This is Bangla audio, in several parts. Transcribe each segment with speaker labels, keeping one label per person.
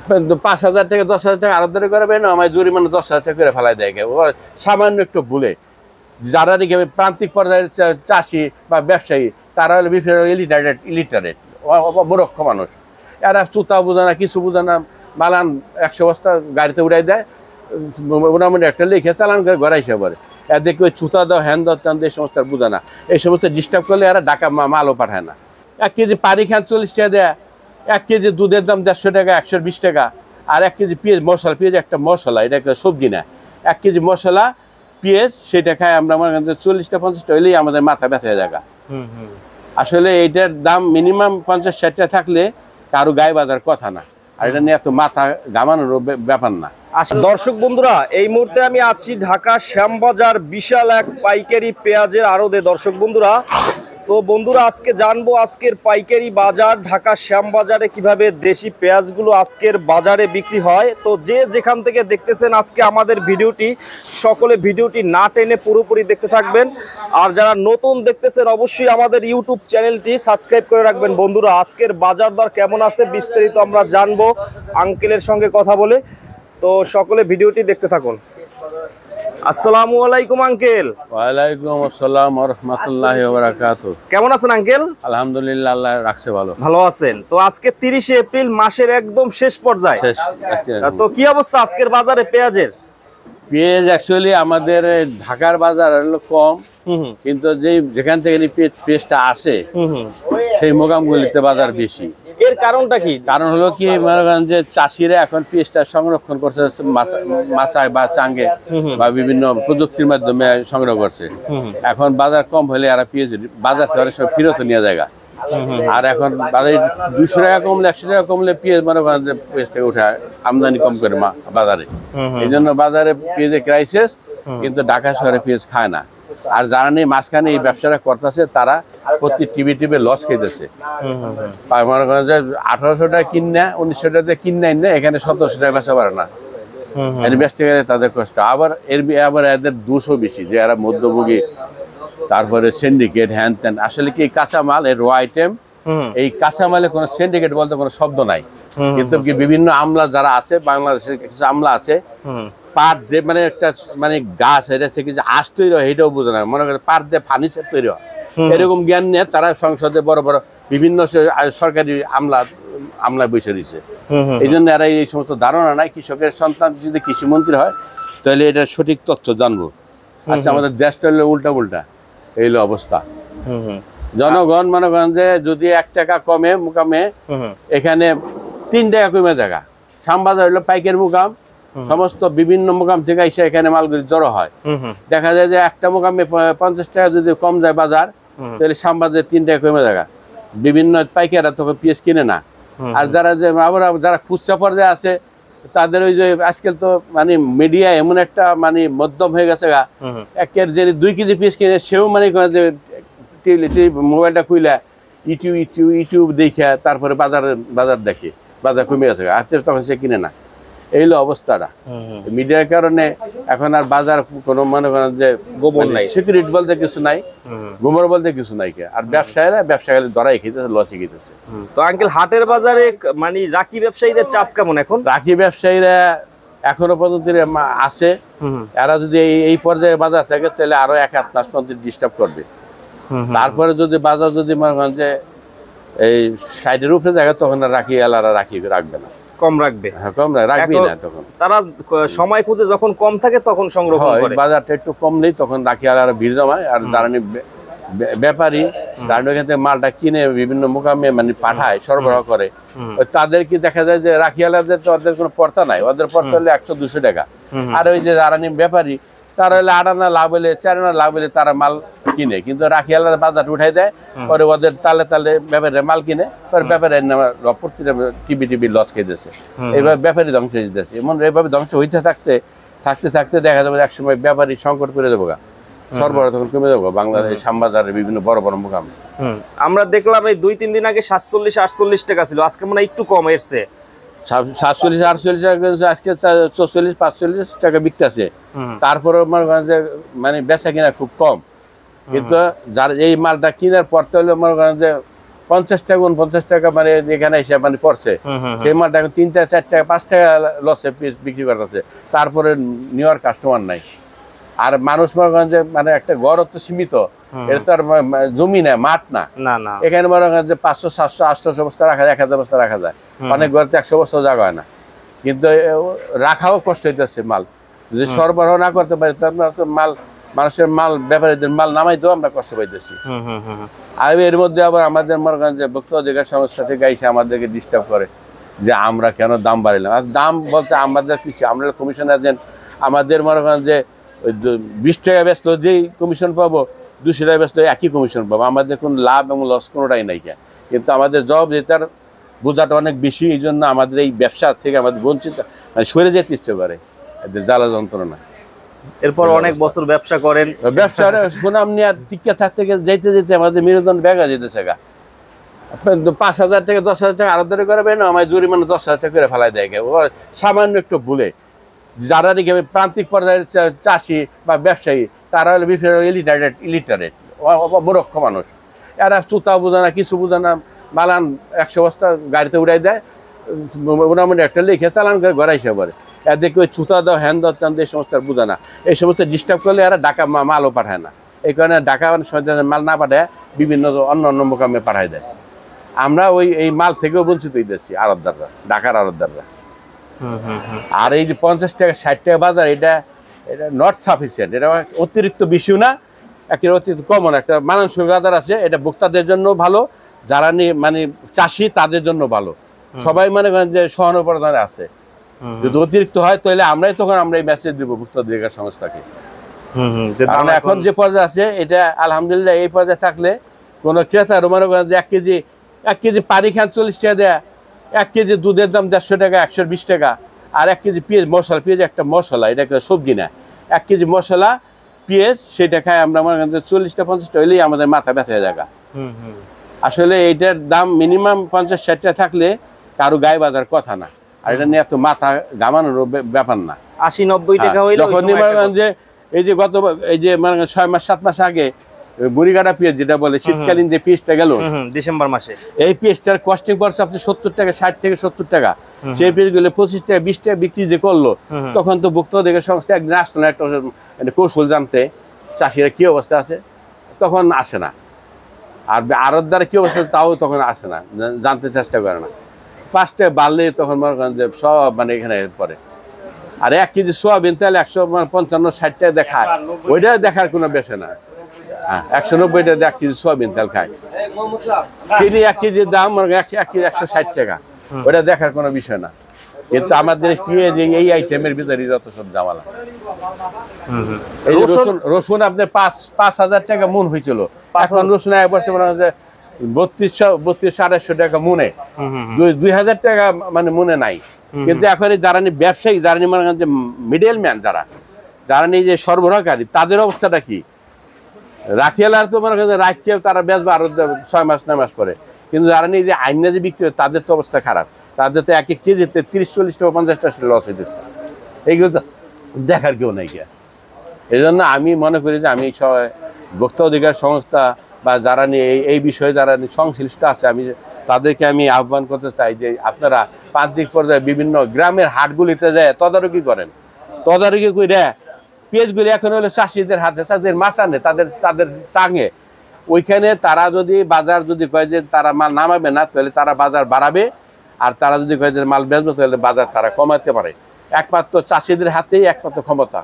Speaker 1: 5,000 টাকা 10,000 টাকা আরো করবে না, আমার জরিমানা 10,000 টাকা করে ফেলাই দেয়। সামান্য একটু ভুলে যারা নাকি প্রান্তিক পর্যায়ের চাষি বা ব্যবসায়ী তারা হলো বিভিন্ন ইলিটারেট মূর্খ মানুষ। এরা চুতা বোঝে না, কিছু বোঝে না, মালান 100 বস্তা গাড়িতে উড়াই দেয়, মোটামুটি একটা লিখে চালান করে ঘরে এসে পড়ে। এদেরকে ওই চুতা দাও, হ্যান দাও, তেন এই সমস্ত বোঝে না। এই সমস্ত ডিস্টার্ব করলে এরা ডাকা মালও পাঠায় না। 1 কেজি পানি খান 40 টাকা দেয়, 1 কেজি দুধের দাম 150 টাকা, 120 টাকা। আর 1 কেজি পেঁয়াজ মশলা, পেঁয়াজ একটা মশলা, এটা একটা সবজি না। 1 কেজি মশলা পেঁয়াজ সেটা খায় আমরা, আমার 40টা 50টা হইলেই আমাদের মাথা ব্যথা হয়ে যায়। আসলে এইটার দাম মিনিমাম 50-60 টাকা থাকলে কারো গায়ে বাঁধার কথা না। আর এটা নিয়ে এত মাথা ঘামানোর ব্যাপার না।
Speaker 2: দর্শক বন্ধুরা, এই মুহূর্তে আমি আছি ঢাকা শ্যামবাজার বিশাল এক পাইকারি পেঁয়াজের আড়তে। দর্শক বন্ধুরা, তো বন্ধুরা আজকে জানবো আজকের পাইকারি বাজার ঢাকা শ্যামবাজারে কিভাবে দেশি পেঁয়াজগুলো আজকের বাজারে বিক্রি হয়। তো যে যেখান থেকে দেখতেছেন আজকে আমাদের ভিডিওটি, সকলে ভিডিওটি না টেনে পুরোপুরি দেখতে থাকবেন। আর যারা নতুন দেখতেছেন অবশ্যই আমাদের ইউটিউব চ্যানেলটি সাবস্ক্রাইব করে রাখবেন। বন্ধুরা, আজকের বাজার দর কেমন আছে বিস্তারিত আমরা জানবো আঙ্কেলের সঙ্গে কথা বলে। তো সকলে ভিডিওটি দেখতে থাকুন। আসসালামু আলাইকুম আঙ্কেল।
Speaker 1: ওয়ালাইকুম আসসালাম ওয়া রাহমাতুল্লাহি ওয়া বারাকাতুহু।
Speaker 2: কেমন আছেন আঙ্কেল?
Speaker 1: আলহামদুলিল্লাহ, আল্লাহ রাখছে ভালো।
Speaker 2: ভালো আছেন? তো আজকে 30শে এপ্রিল, মাসের একদম শেষ পর্যায়ে। তো কি অবস্থা আজকের বাজারে পেঁয়াজের?
Speaker 1: পেঁয়াজ অ্যাকচুয়ালি আমাদের ঢাকার বাজার হলো কম, কিন্তু যেখান থেকে পেঁয়াজটা আসে সেই মোকামগুলিতে বাজার বেশি।
Speaker 2: এর কারণটা কি?
Speaker 1: কারণ হলো কি, মনে করেন যে চাষিরা এখন পেঁয়াজটা সংরক্ষণ করছে মাছায় বা চাঙ্গে বা বিভিন্ন প্রযুক্তির মাধ্যমে সংগ্রহ করছে। এখন বাজার কম হলে আর পেঁয়াজ বাজার থেকে সব ফিরত নিয়ে যায়। আর এখন বাজারে 200 টাকা কমলে 100 টাকা কমলে পেঁয়াজ মনে করেন যে পেঁয়াজ থেকে উঠে আমদানি কম করে বাজারে। এই জন্য বাজারে পেঁয়াজের ক্রাইসিস, কিন্তু ঢাকা শহরে পেঁয়াজ খায় না। আর যারা নেই মাঝখানে এই ব্যবসাটা করতেছে তারা প্রতি টিভি লস খেতেছে। মনে করেন যে 1800 টাকা কিনে 1900 টাকা কিনে না, এখানে 1700 টাকা বেচা পারে না। বেচতে গেলে তাদের কষ্ট। আবার এদের দোষও বেশি যে এরা মধ্যভোগী, তারপরে সিন্ডিকেট, হ্যান ত্যান। আসলে কি কাঁচামাল এর র আইটেম, এই কাঁচামালে কোনো সিন্ডিকেট বলতে কোনো শব্দ নাই। কিন্তু বিভিন্ন আমলা যারা আছে, বাংলাদেশের কিছু আমলা আছে, পাট যে মানে একটা মানে গাছ, এটা থেকে যে আঁশ তৈরি হয় এটাও বোঝে না। মনে করে পাট দিয়ে ফার্নিচার তৈরি হয়, এরকম জ্ঞান নিয়ে তারা সংসদে বড় বড় বিভিন্ন সরকারি আমলায় বসে দিচ্ছে। এই জন্য এরা এই সমস্ত ধারণা নাই। কৃষকের সন্তান যদি কৃষিমন্ত্রী হয় তাহলে এটা সঠিক তথ্য জানবো। আচ্ছা, আমাদের দেশটা হলো উল্টা এই হলো অবস্থা। জনগণ মনে করেন যে যদি 1 টাকা কমে মুকামে, এখানে 3 টাকা কমে জায়গা। শ্যামবাজার হলো পাইকারি মুকাম, সমস্ত বিভিন্ন মুকাম থেকে এসে এখানে মালগুলি জড়ো হয়। দেখা যায় যে একটা মুকামে 50 টাকা যদি কম যায় বাজার, তাহলে শ্যামবাজারে 3 টাকা কমে জায়গা। বিভিন্ন পাইকাররা তখন পেঁয়াজ কিনে না। আর যারা খুচরা পর্যায়ে আছে তাদের ওই যে আজকাল তো মানে মিডিয়া এমন একটা মানে মধ্যম হয়ে গেছে, একের যে 2 কেজি পেঁয়াজ কিনে সেও মানে মোবাইলটা খুইলা ইউটিউব দেখে তারপরে বাজার দেখে বাজার কমে গেছে, আজকে তখন সে কিনে না। এই হলো অবস্থাটা। মিডিয়ার কারণে এখন আর বাজার কোনো মনে করেন যে গোবর নাই, সিকিউরিটি বলতে কিছু নাই, গোবর বলতে কিছু নাই। আর ব্যবসায়ীরা ব্যবসা গেলে ধরাই খেতেছে, লসে খেতেছে।
Speaker 2: তো আঙ্কেল, হাটের বাজারে মানে রাখি ব্যবসায়ীদের চাপ কেমন এখন?
Speaker 1: রাখি ব্যবসায়ীরা এখনো পর্যন্ত আছে। এরা যদি এই পর্যায়ে বাজার থাকে তাহলে আরো 1-1.5 মাস পর্যন্ত ডিস্টার্ব করবে। তারপরে যদি বাজার যদি মনে করেন যে এই 60-এর উপরে জায়গা, তখন রাখি এলারা রাখবে না,
Speaker 2: কম রাখবে।
Speaker 1: হ্যাঁ, কম রাখবি না। তখন তারা
Speaker 2: সময় খুঁজে যখন কম থাকে তখন সংগ্রহ করে।
Speaker 1: বাজারটা একটু কমলেই তখন রাখি এলারা ভিড় জমায়। আর দাঁড়ানি ব্যাপারী দাঁড়ানো এখান থেকে মালটা কিনে বিভিন্ন মোকামে মানে পাঠায়, সরবরাহ করে। তাদের কি দেখা যায় যে রাখি এলাদের তো ওদের কোনো পর্তা নাই, ওদের পর্তা হলে 100-200 টাকা। আর ওই যে দাঁড়ানি ব্যাপারী তারা হলে 8 আনা লাভ হলে 4 আনা লাভ হলে তারা মাল কিনে, কিন্তু রাখি আলাদা বাজার উঠাই দেয়। পরে ওদের তালে ব্যাপারে মাল কিনে, পরে ব্যাপারে প্রতিটা টিভি লস খেয়েছে। এইভাবে ব্যাপারী ধ্বংস হয়ে যেতেছে। এমন এইভাবে ধ্বংস হইতে থাকতে দেখা যাবে একসময় ব্যাপারী সংকট করে দেবো, সরবরাহ তখন কমে যাবো বাংলাদেশ শ্যামবাজারের বিভিন্ন বড় বড় মোকাম।
Speaker 2: আমরা দেখলাম এই 2-3 দিন আগে 47-48 টাকা ছিল, আজকে মনে হয় একটু কম এসছে।
Speaker 1: 47-48 টাকা, আজকে 44-45 টাকা বিকতে আছে। তারপরে মানে বেচা কিনা খুব কম। কিন্তু যার এই মালটা কেনার পর হলে মনে করেন যে 50 টাকা 49 টাকা মানে এখানে এসে মানে পড়ছে, সেই মালটা এখন 3 টাকা 4 টাকা 5 টাকা লসে বিক্রি করতেছে, তারপরে নেওয়ার কাস্টমার নাই। আর মানুষ মনে করেন যে মানে একটা গড় তো সীমিত, এটা তো আর জমি না, মাঠ না, এখানে মনে করেন যে 500 700 800 বস্তা রাখা যায়, 1000 বস্তা রাখা যায়, অনেক ঘরে 100 বস্তা জায়গা হয় না, কিন্তু রাখাও কষ্ট হইতেছে মাল। যদি সরবরাহ না করতে পারি তাহলে তো মাল, মানুষের মাল, ব্যাপারীদের মাল নামাইতেও আমরা কষ্ট পাইতেছি। আর এর মধ্যে আবার আমাদের মনে করেন যে ভোক্তা অধিকার সংস্থা থেকে এসে আমাদেরকে ডিস্টার্ব করে যে আমরা কেন দাম বাড়াইলাম। আর দাম বলতে আমাদের কিছু, আমরা কমিশন এজেন্ট, আমাদের মনে করেন যে 20 টাকা বেচলো যেই কমিশন পাবো, 200 টাকা বেচলো একই কমিশন পাবো, আমাদের কোনো লাভ এবং লস কোনোটাই নাই। কিন্তু আমাদের জব যেটার বোঝাটা অনেক বেশি, এই জন্য আমাদের এই ব্যবসা থেকে আমাদের বঞ্চিত মানে সরে যেতে ইচ্ছে করে, এদের জ্বালা যন্ত্রণা।
Speaker 2: এরপর অনেক বছর ব্যবসা করেন,
Speaker 1: ব্যবসার সুনাম নিয়ে টিকা থাকতে যেতে যেতে আমাদের মেরুদণ্ড ব্যাগা যেতেছে গা। 5,000 টাকা 10,000 টাকা আরো ধরে করবে না, আমার জরিমানা 10,000 টাকা করে ফেলাই দেয় সামান্য একটু ভুলে। যারা নাকি প্রান্তিক পর্যায়ের চাষি বা ব্যবসায়ী, তারা হলো বিভিন্ন ইলিটারেট মূর্খ মানুষ, এরা চুতা বোঝে না, কিছু বোঝে না, মালান 100 বস্তা গাড়িতে উড়াই দেয়, মোটামুটি একটা লিখে চালান করে ঘরে এসে পড়ে। এদেরকে ওই চুতা দাও, হ্যান দাও, তেন এই সমস্ত বোঝে না। এই সমস্ত ডিস্টার্ব করলে এরা ঢাকা মালও পাঠায় না, এই কারণে ঢাকা মাল না পাঠায় বিভিন্ন অন্য মোকামে পাঠায় দেয়। আমরা এই মাল থেকেও বঞ্চিত হইতেছি আড়তদাররা, ঢাকার আড়তদাররা। আর এই যে 50 টাকা 60 টাকা বাজার, এটা নট সাফিসিয়েন্ট, এটা অতিরিক্ত বেশিও না, একেবারে অতিরিক্ত কমন একটা মানানসই বাজার আছে। এটা ভোক্তাদের জন্য ভালো, যারা মানে চাষি তাদের জন্য ভালো, সবাই মনে করেন যে সহানুপাদানে আছে। যদি অতিরিক্ত হয় তাহলে আমরাই তখন এই মেসেজ দিব ভোক্তা অধিকার সংস্থাকে। কারণ এখন যে পর্যায়ে আছে, এটা আলহামদুলিল্লাহ এই পর্যায়ে থাকলে কোনো ক্রেতার মনে করেন যে 1 কেজি পানি খান 40 টাকা দেয়া, 1 কেজি দুধের দাম 150 টাকা 120 টাকা, আর 1 কেজি পেঁয়াজ মশলা, পেঁয়াজ একটা মশলা, এটা সবজি না, 1 কেজি মশলা পেঁয়াজ সেটা খায় আমরা মনে করেন 40টা 50টা হইলেই আমাদের মাথা ব্যথা হয়ে যায়। আসলে এইটার দাম মিনিমাম 50-60 টাকা থাকলে কারো গায়ে বাঁধার কথা না, আর এটা নিয়ে এত মাথা ঘামানোর ব্যাপার না।
Speaker 2: 80-90 টাকা হইলে
Speaker 1: যখন মনে করেন যে এই যে গত এই যে মানে 6 মাস 7 মাস আগে বুড়িগাড়া পেঁয়াজ যেটা বলে শীতকালীন যে পেঁয়াজটা গেল
Speaker 2: ডিসেম্বর মাসে,
Speaker 1: এই পেঁয়াজটার কস্টিং পড়ছে আপনি 70 টাকা 60 থেকে 70 টাকা, সেই পেঁয়াজগুলো 25 টাকা 20 টাকা বিক্রি যে করলো, তখন তো ভোক্তা অধিকার সংস্থা একদিন আসতো না একটা কৌশল জানতে চাষিরা কি অবস্থা আছে, তখন আসে না। আর আড়তদার কি অবস্থা তাও তখন আসে না, জানতে চেষ্টা করে না। 5 টাকা বাড়লে তখন মনে করেন যে সব মানে এখানে পরে। আর 1 কেজি সোয়াবিন তেল 155-60 টাকা দেখায়, ওইটা দেখার কোনো বিষয় না। 190 টাকা 1 কেজি সোয়াবিন তেল খায়, চিনি 1 কেজির দাম 1 কেজি 160 টাকা, ওইটা দেখার কোনো বিষয় না। কিন্তু আমাদের পেঁয়াজ এই আইটেমের ভিতরে যত সব জামালা। এই রসুন আপনার 5,000 টাকা মন হয়েছিল, এখন রসুন 1 বছর মনে হয় 3200-250 টাকা মনে, 2,000 টাকা মানে মনে নাই। কিন্তু এখন যারা ব্যবসায়ী, যারা মনে করেন যে মিডল ম্যান, যারা যে সরবরাহকারী, তাদের অবস্থাটা কি? রাখিয়ালার তো মনে করেন রাখিয়ে তারা বেচবে আরো 6 মাস 9 মাস পরে, কিন্তু যারা যে আইনে যে বিক্রি, তাদের তো অবস্থা খারাপ, তাদের তো 1 কেজিতে 30-40 টাকা 50 টাকা লস হইতেছে। এইগুলো দেখার কেউ নাই। এই জন্য আমি মনে করি যে আমি ভোক্তা অধিকার সংস্থা বা যারা নিয়ে এই বিষয়ে যারা সংশ্লিষ্ট আছে, তাদেরকে আমি আহ্বান করতে চাই যে আপনারা প্রান্তিক পর্যায়ে বিভিন্ন গ্রামের হাটগুলিতে যায় তদারকি করেন। তদারকি করে পেঁয়াজগুলি এখন হলো চাষিদের হাতে, চাষিদের মাছানে, তাদের চাঙে, ওইখানে তারা যদি বাজার যদি কয় যে তারা মাল নামাবে না, তাহলে তারা বাজার বাড়াবে, আর তারা যদি কয় যে মাল বেচবে তাহলে বাজার তারা কমাতে পারে। একমাত্র চাষিদের হাতেই একমাত্র ক্ষমতা,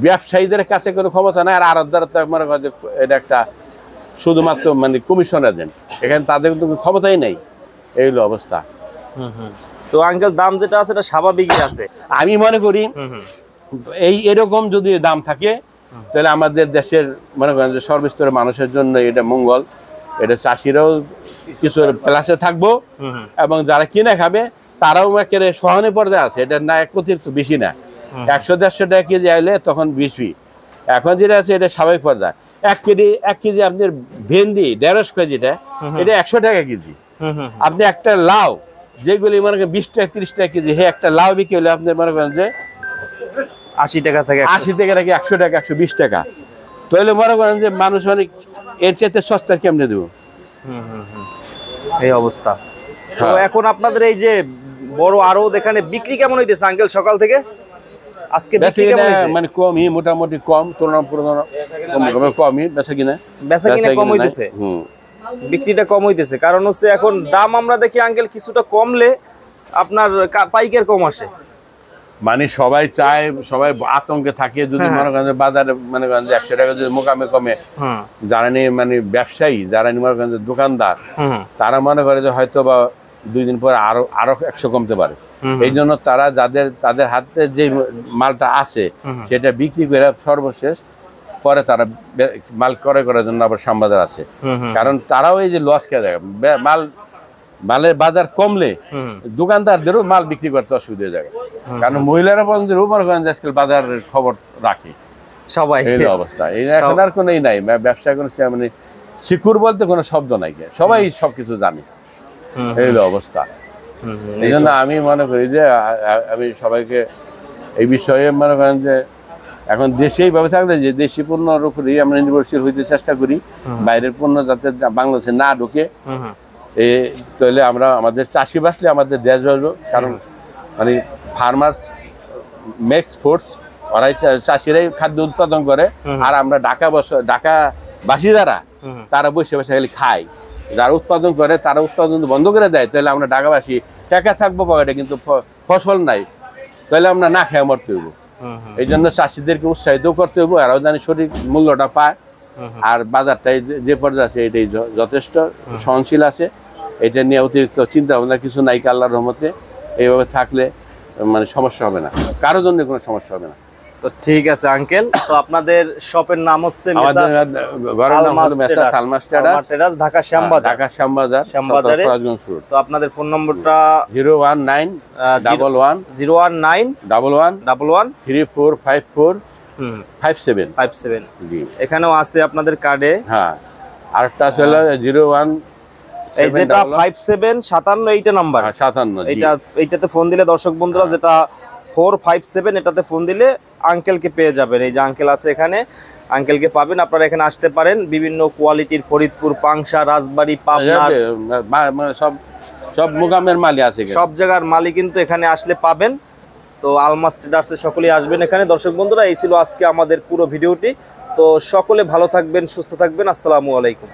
Speaker 1: ব্যবসায়ীদের কাছে কোনো ক্ষমতা নাই। আর আড়তদার তো মনে করেন যে এটা একটা শুধুমাত্র মানে কমিশন এজেন্ট, এখানে তাদের কিন্তু ক্ষমতাই নেই। এই হলো অবস্থা।
Speaker 2: তো আঙ্কেল দাম যেটা আছে এটা স্বাভাবিকই আছে,
Speaker 1: আমি মনে করি এরকম যদি দাম থাকে তাহলে আমাদের দেশের মনে করেন যে সর্বস্তরের মানুষের জন্য এটা মঙ্গল, এটা চাষিরাও কিছু প্লাসে থাকবো, এবং যারা কিনে খাবে তারাও একেবারে সহনে পর্যায়ে আছে। এটা না অতিরিক্ত বেশি না, 100-150 টাকা কেজি আইলে তখন বেশি। এখন যেটা আছে এটা স্বাভাবিক পর্যায়ে। 1 কেজি আপনার ভেন্ডি 150 কেজিটা, এটা 100 টাকা কেজি। আপনি একটা লাউ যেগুলি মনে করেন 20 টাকা 30 টাকা কেজি, একটা লাউ বিক্রি হলে আপনি মনে করেন যে
Speaker 2: 80 টাকা থেকে
Speaker 1: 100 টাকা 120 টাকা, তাহলে মনে করেন যে মানুষ অনেক এর চেয়ে সস্তা কেমনে দেবো।
Speaker 2: এই অবস্থা। তো
Speaker 1: হ্যাঁ।
Speaker 2: এখন আপনাদের এই যে বড় আরো এখানে বিক্রি কেমন হইতেছে আঙ্কেল সকাল থেকে আজকে বিক্রি কেমন হইছে?
Speaker 1: মানে কমই, মোটামুটি কম, কমই বেচা কিনা
Speaker 2: কম হইতেছে, বিক্রিটা কম হইতেছে। কারণ হচ্ছে এখন দাম আমরা দেখি আঙ্কেল কিছুটা কমলে আপনার পাইকার কম আসে।
Speaker 1: মানে সবাই চায়, সবাই আতঙ্কে থাকে যদি মনে করেন যে বাজারে মনে করেন যে 100 টাকা যদি মোকামে কমে, যারা নিয়ে মানে ব্যবসায়ী, যারা নিয়ে মনে করেন যে দোকানদার, তারা মনে করে যে হয়তো বা 2 দিন পরে আরো 100 কমতে পারে। এই জন্য তারা তাদের হাতে যে মালটা আসে সেটা বিক্রি করে সর্বশেষ পরে তারা মাল ক্রয় করার জন্য আবার শ্যামবাজার আছে। কারণ তারাও এই যে লস খেয়ে যায়, মালের বাজার কমলে দোকানদারদেরও মাল বিক্রি করতে অসুবিধা হয়ে যায়। কারণ মহিলারা পর্যন্ত মনে করেন যে আজকাল বাজারের খবর রাখে
Speaker 2: সবাই,
Speaker 1: এই অবস্থা। এই এখন আর কোনো নাই, ব্যবসা কোনো মানে সিকিউর বলতে কোনো শব্দ নাই, সবাই সবকিছু জানে, এই অবস্থা। এই জন্য আমি মনে করি যে আমি সবাইকে এই বিষয়ে মনে করেন যে এখন দেশে এইভাবে থাকলে যে দেশি পণ্যর উপরেই আমরা নির্ভরশীল হইতে চেষ্টা করি, বাইরের পণ্য যাতে বাংলাদেশে না ঢুকে, তাহলে আমরা আমাদের চাষি বাঁচলে আমাদের দেশ বাঁচবো। কারণ মানে ফার্মার্স মেক্স ফুডস, ওরাই চাষিরাই খাদ্য উৎপাদন করে, আর আমরা ঢাকাবাসী যারা তারা বসে বসে খালি খায়। যারা উৎপাদন করে তারা উৎপাদন বন্ধ করে দেয়, তাহলে আমরা ঢাকাবাসী টাকা থাকবো পকেটে কিন্তু ফসল নাই, তাহলে আমরা না খেয়ে মরতে হইব। এই জন্য চাষিদেরকে উৎসাহিত করতে হইব, এরাও জানি সঠিক মূল্যটা পায়। আর বাজারটাই যে পর্যায়ে আছে এটাই যথেষ্ট সহনশীল আছে, এটা নিয়ে অতিরিক্ত চিন্তা ভাবনা কিছু নাই। আল্লাহর রহমতে এইভাবে থাকলে মানে সমস্যা হবে না, কারোর জন্য কোনো সমস্যা হবে না।
Speaker 2: তো ঠিক আছে আঙ্কেল, তো আপনাদের শপের নাম হচ্ছে
Speaker 1: ঘরের নাম হলো মেসার্স আলমাস ট্রেডার্স,
Speaker 2: ঢাকা শ্যামবাজার। তো আপনাদের ফোন নম্বরটা
Speaker 1: 0191111345457। জি,
Speaker 2: এখানেও আছে আপনাদের কার্ডে।
Speaker 1: হ্যাঁ, আরেকটা আছে 01,
Speaker 2: এই যেটা 5757 এইটা নাম্বার
Speaker 1: 57,
Speaker 2: এইটাতে ফোন দিলে দর্শক বন্ধুরা, যেটা 457 এটাতে ফোন দিলে আঙ্কেলকে পেয়ে যাবেন। এই যে আঙ্কেল আছে এখানে, আঙ্কেলকে পাবেন। আপনারা এখানে আসতে পারেন, বিভিন্ন কোয়ালিটির ফরিদপুর, পাংশা, রাজবাড়ী, পাবনা,
Speaker 1: সব মুকামের মালি আছে,
Speaker 2: সব জায়গার মালি কিন্তু এখানে আসলে পাবেন। তো আলমাস ট্রেডার্সে সকলেই আসবেন এখানে। দর্শক বন্ধুরা, এই ছিল আজকে আমাদের পুরো ভিডিওটি। তো সকলে ভালো থাকবেন, সুস্থ থাকবেন। আসসালামু আলাইকুম।